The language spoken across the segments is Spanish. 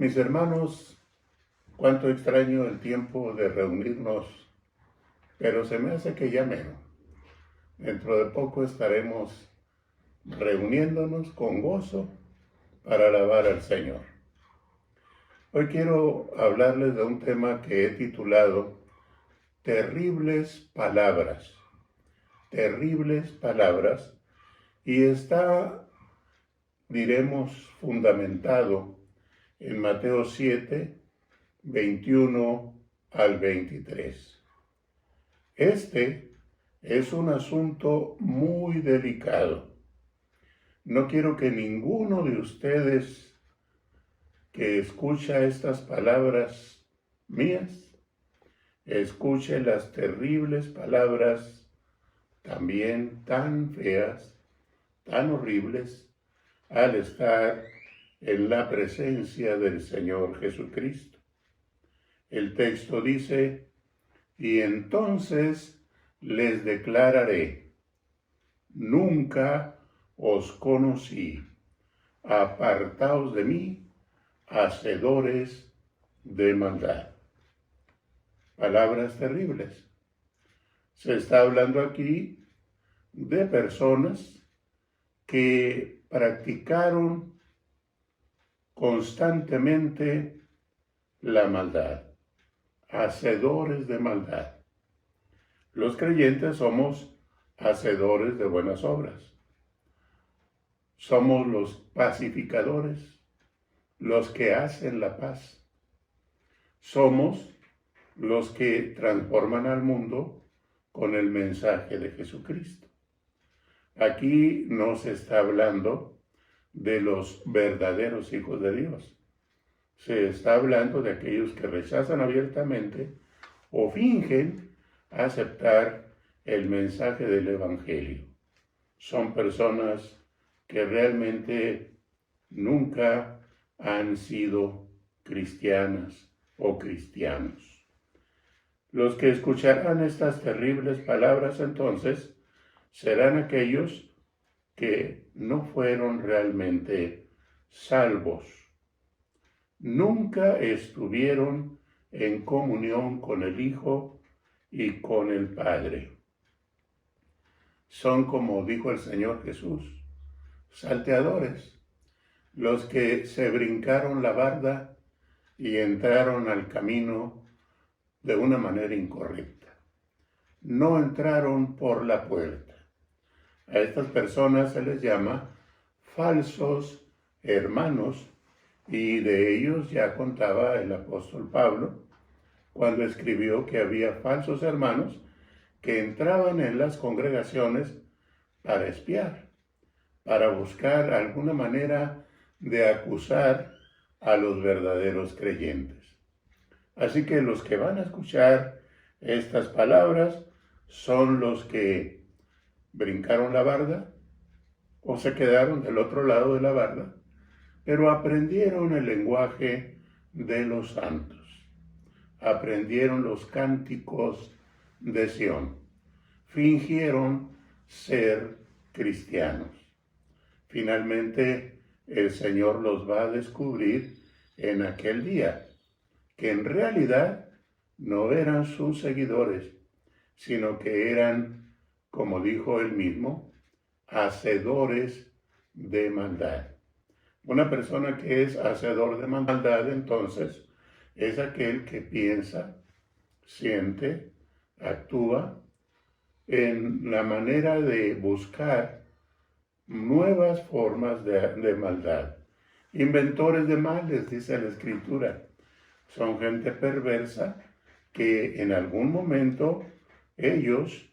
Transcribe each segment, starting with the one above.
Mis hermanos, cuánto extraño el tiempo de reunirnos, pero se me hace que ya mero. Dentro de poco estaremos reuniéndonos con gozo para alabar al Señor. Hoy quiero hablarles de un tema que he titulado Terribles Palabras. Terribles Palabras, y está, diremos, fundamentado en Mateo 7, 21 al 23. Este es un asunto muy delicado. No quiero que ninguno de ustedes que escucha estas palabras mías, escuche las terribles palabras también tan feas, tan horribles, al estar en la presencia del Señor Jesucristo. El texto dice, y entonces les declararé, nunca os conocí, apartaos de mí, hacedores de maldad. Palabras terribles. Se está hablando aquí de personas que practicaron constantemente la maldad, hacedores de maldad. Los creyentes somos hacedores de buenas obras. Somos los pacificadores, los que hacen la paz. Somos los que transforman al mundo con el mensaje de Jesucristo. Aquí no se está hablando de los verdaderos hijos de Dios. Se está hablando de aquellos que rechazan abiertamente o fingen aceptar el mensaje del Evangelio. Son personas que realmente nunca han sido cristianas o cristianos. Los que escucharán estas terribles palabras entonces serán aquellos que no fueron realmente salvos. Nunca estuvieron en comunión con el Hijo y con el Padre. Son, como dijo el Señor Jesús, salteadores, los que se brincaron la barda y entraron al camino de una manera incorrecta. No entraron por la puerta. A estas personas se les llama falsos hermanos, y de ellos ya contaba el apóstol Pablo cuando escribió que había falsos hermanos que entraban en las congregaciones para espiar, para buscar alguna manera de acusar a los verdaderos creyentes. Así que los que van a escuchar estas palabras son los que brincaron la barda o se quedaron del otro lado de la barda, pero aprendieron el lenguaje de los santos, aprendieron los cánticos de Sión, fingieron ser cristianos. Finalmente, el Señor los va a descubrir en aquel día, que en realidad no eran sus seguidores, sino que eran, como dijo él mismo, hacedores de maldad. Una persona que es hacedor de maldad, entonces, es aquel que piensa, siente, actúa en la manera de buscar nuevas formas de maldad. Inventores de males, dice la Escritura. Son gente perversa que en algún momento ellos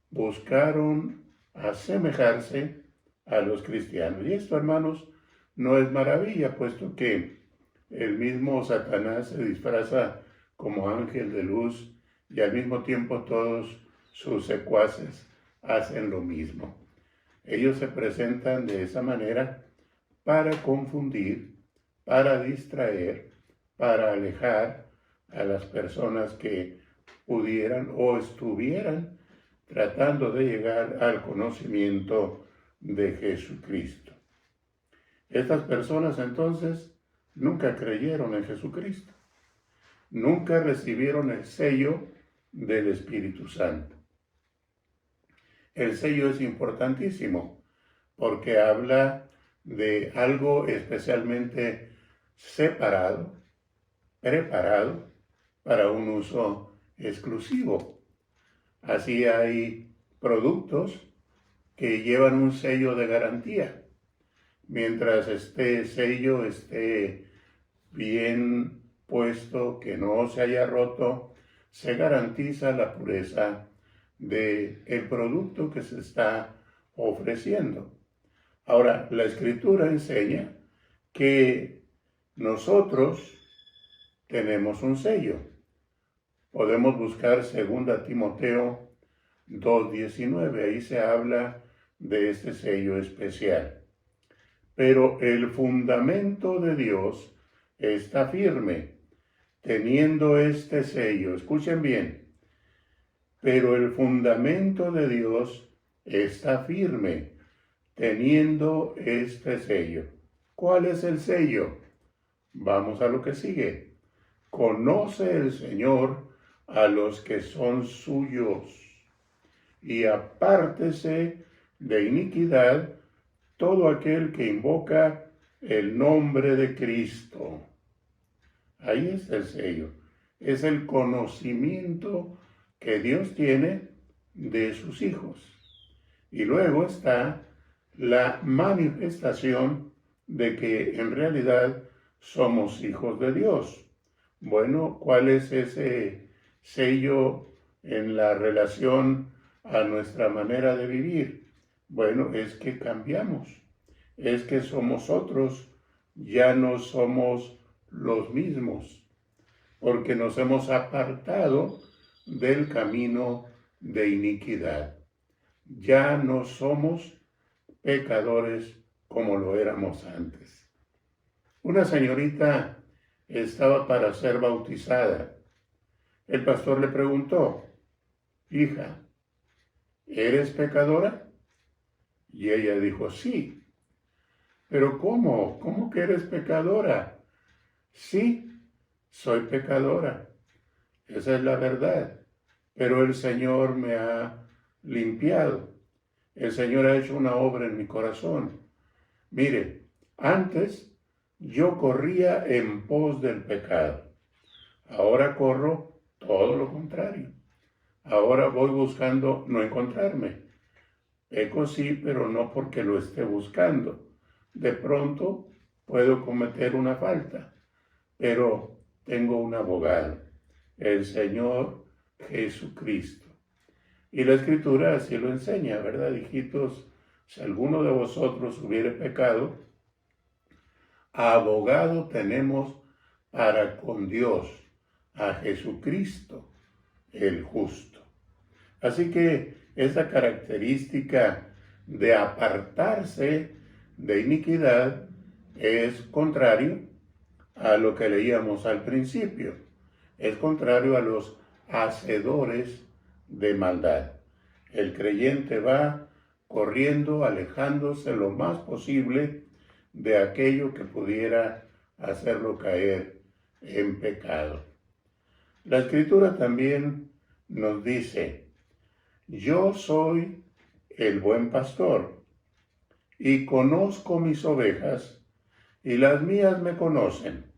buscaron asemejarse a los cristianos. Y esto, hermanos, no es maravilla, puesto que el mismo Satanás se disfraza como ángel de luz y al mismo tiempo todos sus secuaces hacen lo mismo. Ellos se presentan de esa manera para confundir, para distraer, para alejar a las personas que pudieran o estuvieran tratando de llegar al conocimiento de Jesucristo. Estas personas entonces nunca creyeron en Jesucristo. Nunca recibieron el sello del Espíritu Santo. El sello es importantísimo porque habla de algo especialmente separado, preparado para un uso exclusivo. Así hay productos que llevan un sello de garantía. Mientras este sello esté bien puesto, que no se haya roto, se garantiza la pureza del producto que se está ofreciendo. Ahora, la Escritura enseña que nosotros tenemos un sello. Podemos buscar 2 Timoteo 2:19, ahí se habla de este sello especial. Pero el fundamento de Dios está firme, teniendo este sello. Escuchen bien. Pero el fundamento de Dios está firme, teniendo este sello. ¿Cuál es el sello? Vamos a lo que sigue. Conoce el Señor a los que son suyos, y apártese de iniquidad todo aquel que invoca el nombre de Cristo. Ahí está el sello. Es el conocimiento que Dios tiene de sus hijos. Y luego está la manifestación de que en realidad somos hijos de Dios. Bueno, ¿cuál es ese sello en la relación a nuestra manera de vivir? Bueno, es que cambiamos, es que somos otros, ya no somos los mismos, porque nos hemos apartado del camino de iniquidad. Ya no somos pecadores como lo éramos antes. Una señorita estaba para ser bautizada. El pastor le preguntó: hija, ¿eres pecadora? Y ella dijo: sí. ¿Pero cómo? ¿Cómo que eres pecadora? Sí, soy pecadora. Esa es la verdad. Pero el Señor me ha limpiado. El Señor ha hecho una obra en mi corazón. Mire, antes yo corría en pos del pecado. Ahora corro todo lo contrario. Ahora voy buscando no encontrarme. Peco sí, pero no porque lo esté buscando. De pronto puedo cometer una falta, pero tengo un abogado, el Señor Jesucristo. Y la Escritura así lo enseña, ¿verdad, hijitos? Si alguno de vosotros hubiere pecado, abogado tenemos para con Dios, a Jesucristo, el justo. Así que esa característica de apartarse de iniquidad es contrario a lo que leíamos al principio. Es contrario a los hacedores de maldad. El creyente va corriendo, alejándose lo más posible de aquello que pudiera hacerlo caer en pecado. La Escritura también nos dice: yo soy el buen pastor y conozco mis ovejas y las mías me conocen.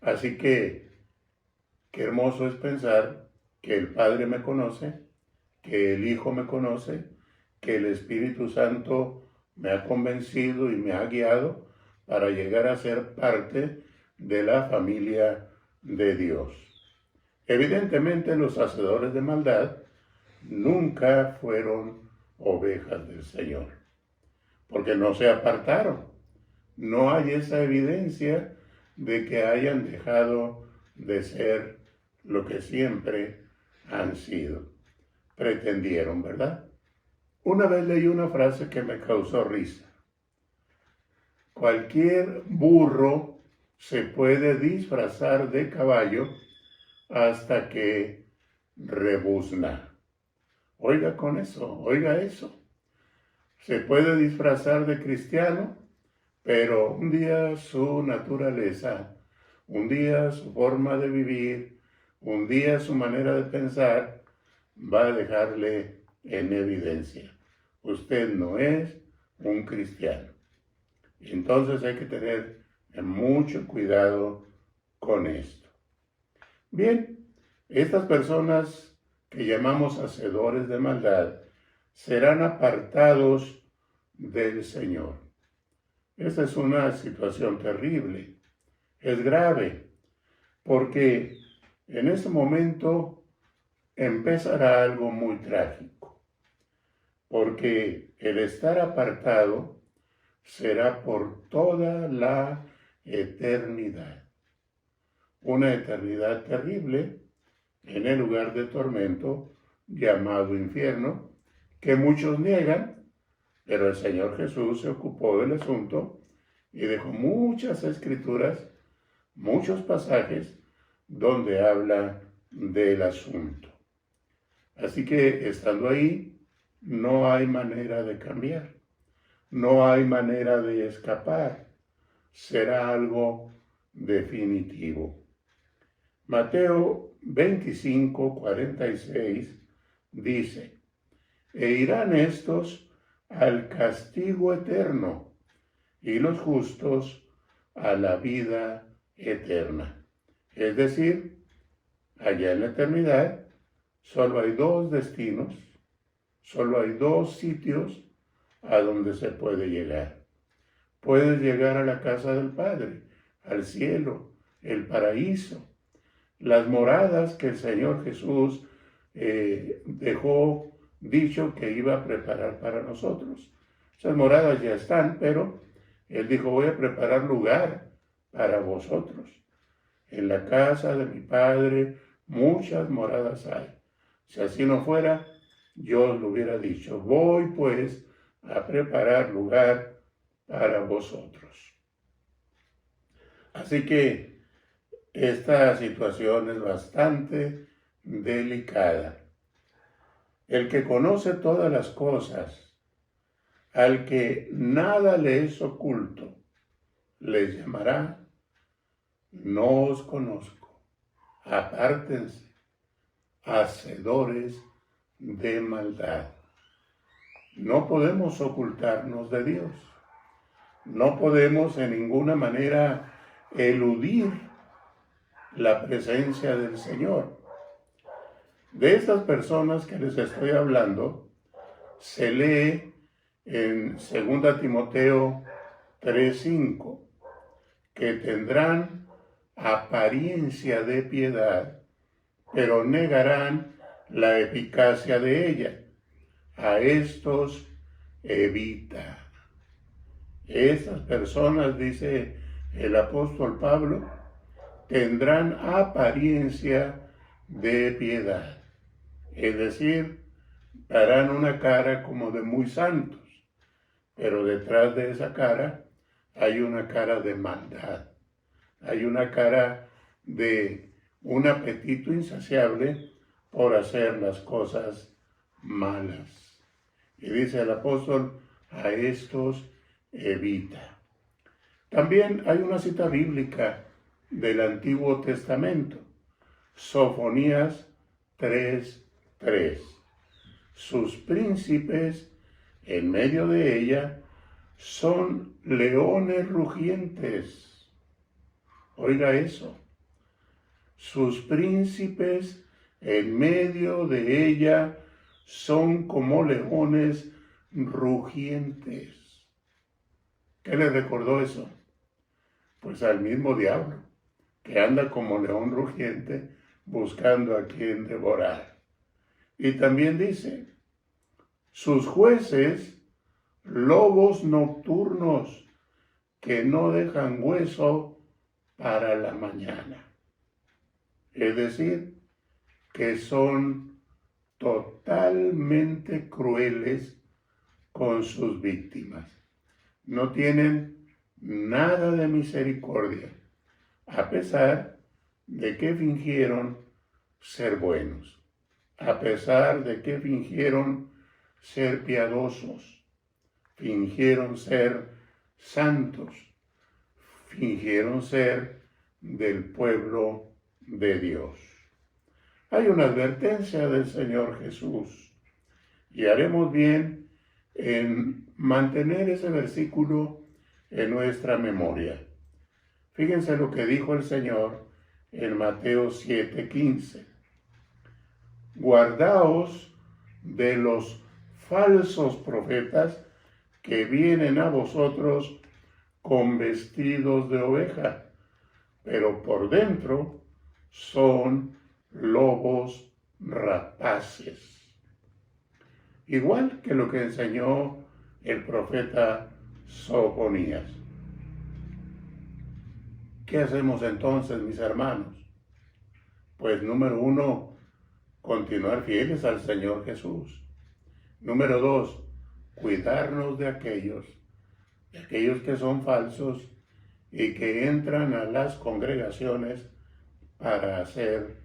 Así que qué hermoso es pensar que el Padre me conoce, que el Hijo me conoce, que el Espíritu Santo me ha convencido y me ha guiado para llegar a ser parte de la familia de Dios. Evidentemente los hacedores de maldad nunca fueron ovejas del Señor, porque no se apartaron. No hay esa evidencia de que hayan dejado de ser lo que siempre han sido. Pretendieron, ¿verdad? Una vez leí una frase que me causó risa. Cualquier burro se puede disfrazar de caballo hasta que rebuzna. Oiga con eso, oiga eso. Se puede disfrazar de cristiano, pero un día su naturaleza, un día su forma de vivir, un día su manera de pensar va a dejarle en evidencia. Usted no es un cristiano. Entonces hay que tener mucho cuidado con esto. Bien, estas personas que llamamos hacedores de maldad serán apartados del Señor. Esta es una situación terrible, es grave, porque en ese momento empezará algo muy trágico, porque el estar apartado será por toda la eternidad. Una eternidad terrible en el lugar de tormento llamado infierno, que muchos niegan, pero el Señor Jesús se ocupó del asunto y dejó muchas escrituras, muchos pasajes donde habla del asunto. Así que estando ahí, no hay manera de cambiar, no hay manera de escapar, será algo definitivo. Mateo 25:46 dice, e irán estos al castigo eterno y los justos a la vida eterna. Es decir, allá en la eternidad solo hay dos destinos, solo hay dos sitios a donde se puede llegar. Puedes llegar a la casa del Padre, al cielo, el paraíso, las moradas que el Señor Jesús dejó dicho que iba a preparar para nosotros. Esas moradas ya están, pero Él dijo, voy a preparar lugar para vosotros. En la casa de mi Padre muchas moradas hay. Si así no fuera, yo os lo hubiera dicho, voy pues a preparar lugar para vosotros. Así que esta situación es bastante delicada. El que conoce todas las cosas, al que nada le es oculto, les llamará, no os conozco, apártense, hacedores de maldad. No podemos ocultarnos de Dios. No podemos en ninguna manera eludir la presencia del Señor. De estas personas que les estoy hablando, se lee en 2 Timoteo 3:5, que tendrán apariencia de piedad, pero negarán la eficacia de ella. A estos evita. Estas personas, dice el apóstol Pablo, tendrán apariencia de piedad. Es decir, darán una cara como de muy santos, pero detrás de esa cara hay una cara de maldad. Hay una cara de un apetito insaciable por hacer las cosas malas. Y dice el apóstol, a estos evita. También hay una cita bíblica del Antiguo Testamento, Sofonías 3:3. Sus príncipes en medio de ella son leones rugientes. Oiga eso. Sus príncipes en medio de ella son como leones rugientes. ¿Qué le recordó eso? Pues al mismo diablo, que anda como león rugiente buscando a quien devorar. Y también dice, sus jueces, lobos nocturnos, que no dejan hueso para la mañana. Es decir, que son totalmente crueles con sus víctimas. No tienen nada de misericordia, a pesar de que fingieron ser buenos, a pesar de que fingieron ser piadosos, fingieron ser santos, fingieron ser del pueblo de Dios. Hay una advertencia del Señor Jesús y haremos bien en mantener ese versículo en nuestra memoria. Fíjense lo que dijo el Señor en Mateo 7:15. Guardaos de los falsos profetas que vienen a vosotros con vestidos de oveja, pero por dentro son lobos rapaces. Igual que lo que enseñó el profeta Sofonías. ¿Qué hacemos entonces, mis hermanos? Pues número 1, continuar fieles al Señor Jesús. Número 2, cuidarnos de aquellos que son falsos y que entran a las congregaciones para hacer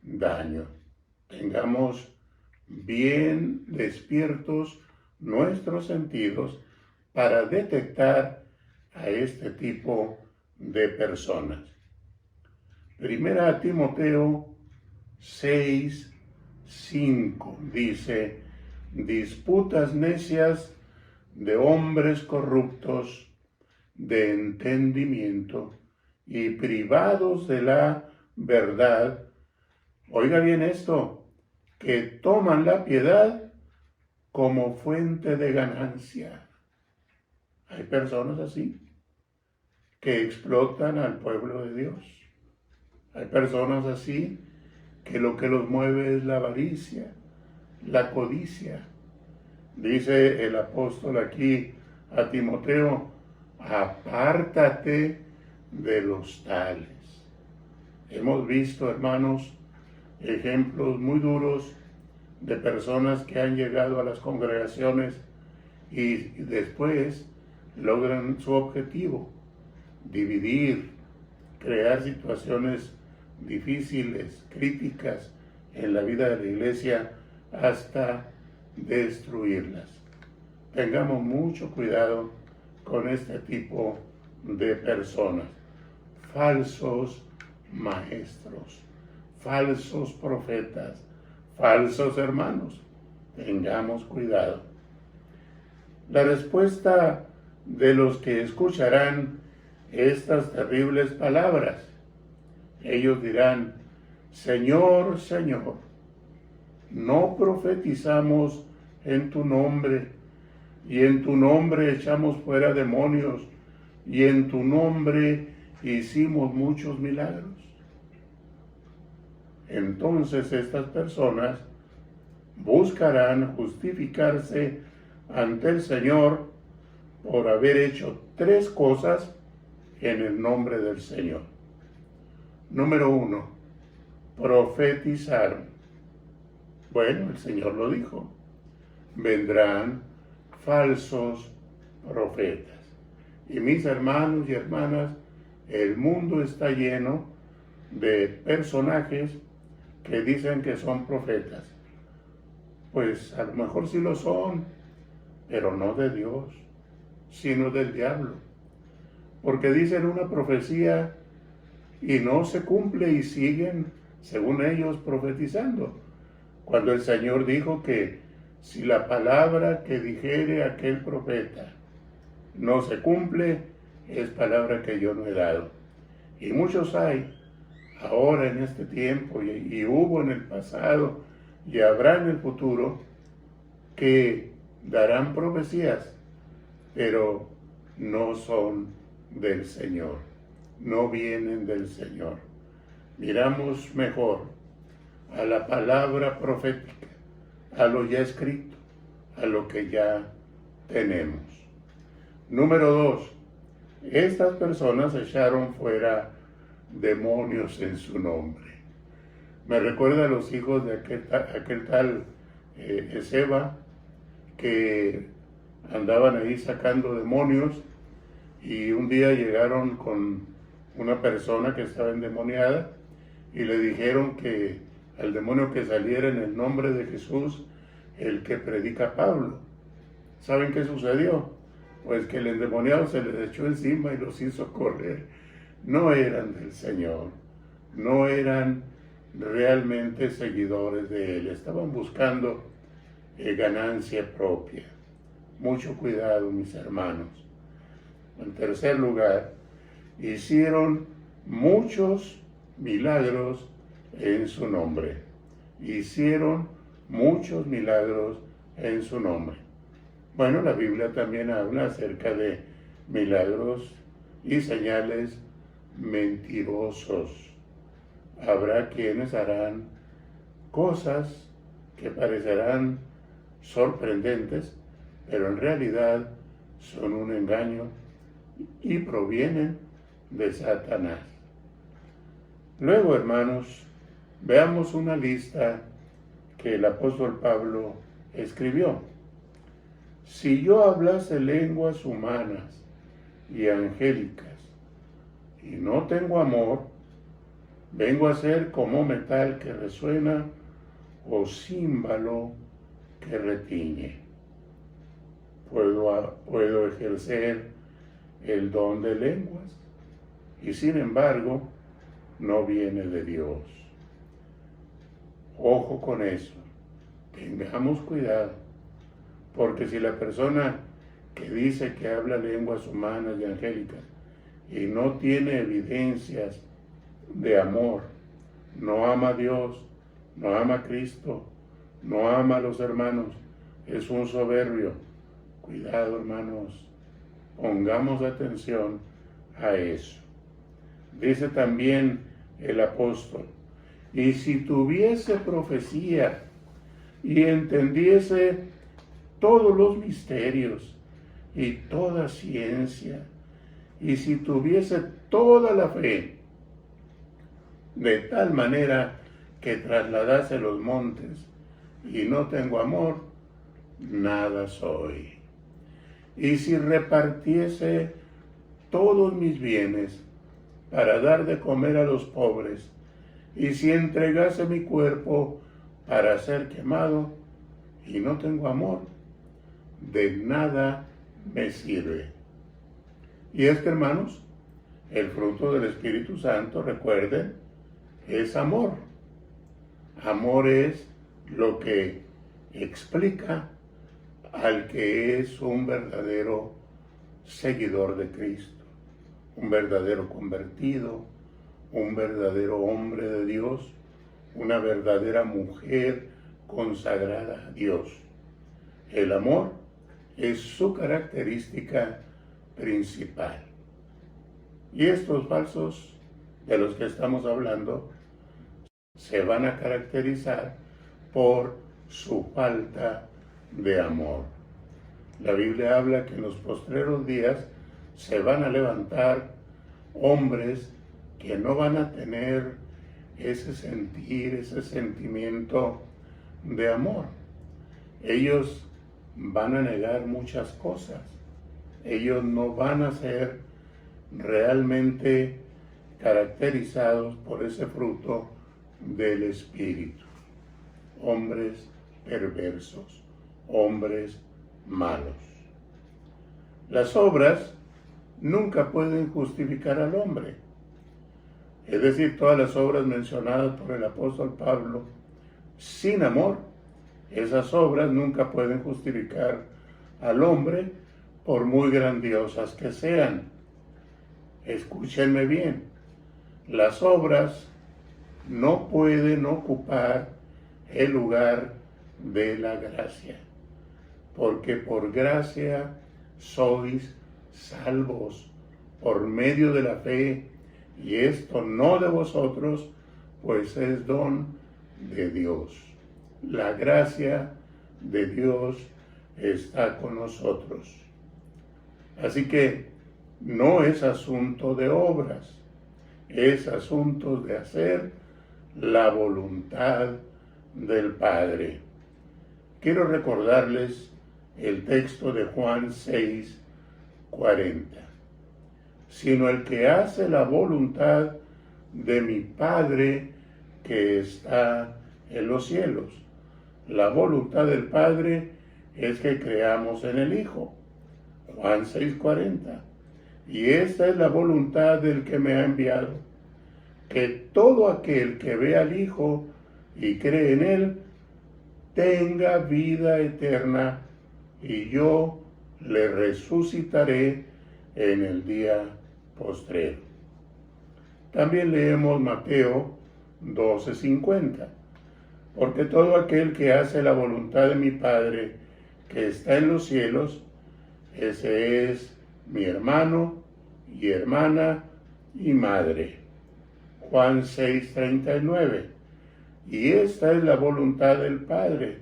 daño. Tengamos bien despiertos nuestros sentidos para detectar a este tipo de personas. Primera Timoteo 6:5 dice: disputas necias de hombres corruptos de entendimiento y privados de la verdad. Oiga bien esto, que toman la piedad como fuente de ganancia. Hay personas así que explotan al pueblo de Dios. Hay personas así que lo que los mueve es la avaricia, la codicia. Dice el apóstol aquí a Timoteo: apártate de los tales. Hemos visto, hermanos, ejemplos muy duros de personas que han llegado a las congregaciones y después logran su objetivo: dividir, crear situaciones difíciles, críticas en la vida de la iglesia, hasta destruirlas. Tengamos mucho cuidado con este tipo de personas. Falsos maestros, falsos profetas, falsos hermanos. Tengamos cuidado. La respuesta de los que escucharán estas terribles palabras: ellos dirán: Señor, Señor, ¿no profetizamos en tu nombre, y en tu nombre echamos fuera demonios, y en tu nombre hicimos muchos milagros? Entonces estas personas buscarán justificarse ante el Señor por haber hecho 3 cosas en el nombre del Señor. Número 1, profetizaron. Bueno, el Señor lo dijo: vendrán falsos profetas. Y mis hermanos y hermanas, el mundo está lleno de personajes que dicen que son profetas. Pues a lo mejor sí lo son, pero no de Dios, sino del diablo. Porque dicen una profecía y no se cumple y siguen, según ellos, profetizando. Cuando el Señor dijo que si la palabra que dijere aquel profeta no se cumple, es palabra que yo no he dado. Y muchos hay ahora en este tiempo, y hubo en el pasado, y habrá en el futuro, que darán profecías, pero no son del Señor, no vienen del Señor. Miramos mejor a la palabra profética, a lo ya escrito, a lo que ya tenemos. Número 2, estas personas echaron fuera demonios en su nombre. Me recuerda a los hijos de aquel tal Ezeba, que andaban ahí sacando demonios, y un día llegaron con una persona que estaba endemoniada y le dijeron que al demonio que saliera en el nombre de Jesús, el que predica Pablo. ¿Saben qué sucedió? pues que el endemoniado se les echó encima y los hizo correr. No eran del Señor, no eran realmente seguidores de Él, estaban buscando ganancia propia. Mucho cuidado, mis hermanos. En tercer lugar, hicieron muchos milagros en su nombre. Hicieron muchos milagros en su nombre. Bueno, la Biblia también habla acerca de milagros y señales mentirosos. Habrá quienes harán cosas que parecerán sorprendentes, pero en realidad son un engaño y provienen de Satanás. Luego, hermanos, veamos una lista que el apóstol Pablo escribió. Si yo hablase lenguas humanas y angélicas y no tengo amor, vengo a ser como metal que resuena o címbalo que retiñe. Puedo ejercer el don de lenguas y sin embargo no viene de Dios. Ojo con eso, tengamos cuidado, porque si la persona que dice que habla lenguas humanas y angélicas y no tiene evidencias de amor, no ama a Dios, no ama a Cristo, no ama a los hermanos, es un soberbio. Cuidado, hermanos, pongamos atención a eso. Dice también el apóstol, y si tuviese profecía y entendiese todos los misterios y toda ciencia, y si tuviese toda la fe, de tal manera que trasladase los montes, y no tengo amor, nada soy. Y si repartiese todos mis bienes para dar de comer a los pobres, y si entregase mi cuerpo para ser quemado, y no tengo amor, de nada me sirve. Y es que, hermanos, el fruto del Espíritu Santo, recuerden, es amor. Amor es lo que explica al que es un verdadero seguidor de Cristo, un verdadero convertido, un verdadero hombre de Dios, una verdadera mujer consagrada a Dios. El amor es su característica principal. Y estos falsos de los que estamos hablando se van a caracterizar por su falta de amor. La Biblia habla que en los postreros días se van a levantar hombres que no van a tener ese sentir, ese sentimiento de amor. Ellos van a negar muchas cosas. Ellos no van a ser realmente caracterizados por ese fruto del Espíritu. Hombres perversos, hombres malos. Las obras nunca pueden justificar al hombre. Es decir, todas las obras mencionadas por el apóstol Pablo, sin amor, esas obras nunca pueden justificar al hombre, por muy grandiosas que sean. Escúchenme bien, las obras no pueden ocupar el lugar de la gracia, porque por gracia sois salvos por medio de la fe, y esto no de vosotros, pues es don de Dios. La gracia de Dios está con nosotros. Así que no es asunto de obras, es asunto de hacer la voluntad del Padre. Quiero recordarles el texto de Juan 6:40. Sino el que hace la voluntad de mi Padre que está en los cielos. La voluntad del Padre es que creamos en el Hijo. Juan 6:40. Y esta es la voluntad del que me ha enviado, que todo aquel que ve al Hijo y cree en Él, tenga vida eterna, y yo le resucitaré en el día postrero. También leemos Mateo 12:50. Porque todo aquel que hace la voluntad de mi Padre que está en los cielos, ese es mi hermano y hermana y madre. Juan 6:39. Y esta es la voluntad del Padre,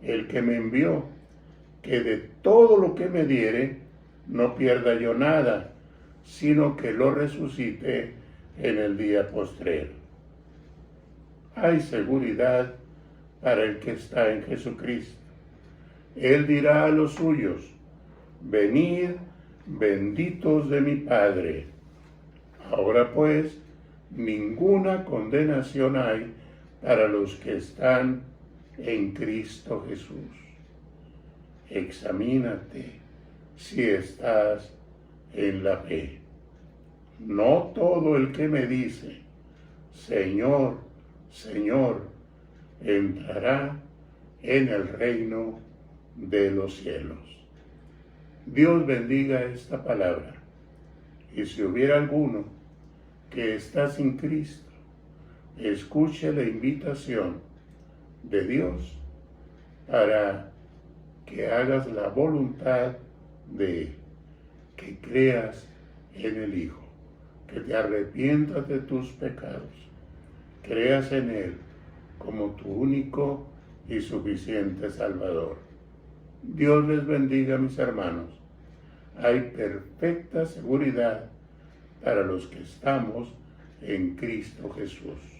el que me envió, que de todo lo que me diere, no pierda yo nada, sino que lo resucite en el día postrero. Hay seguridad para el que está en Jesucristo. Él dirá a los suyos: venid, benditos de mi Padre. Ahora pues, ninguna condenación hay para los que están en Cristo Jesús. Examínate si estás en la fe. No todo el que me dice, Señor, Señor, entrará en el reino de los cielos. Dios bendiga esta palabra. Y si hubiera alguno que está sin Cristo, escuche la invitación de Dios para que hagas la voluntad de Él, que creas en el Hijo, que te arrepientas de tus pecados, creas en Él como tu único y suficiente Salvador. Dios les bendiga, mis hermanos. Hay perfecta seguridad para los que estamos en Cristo Jesús.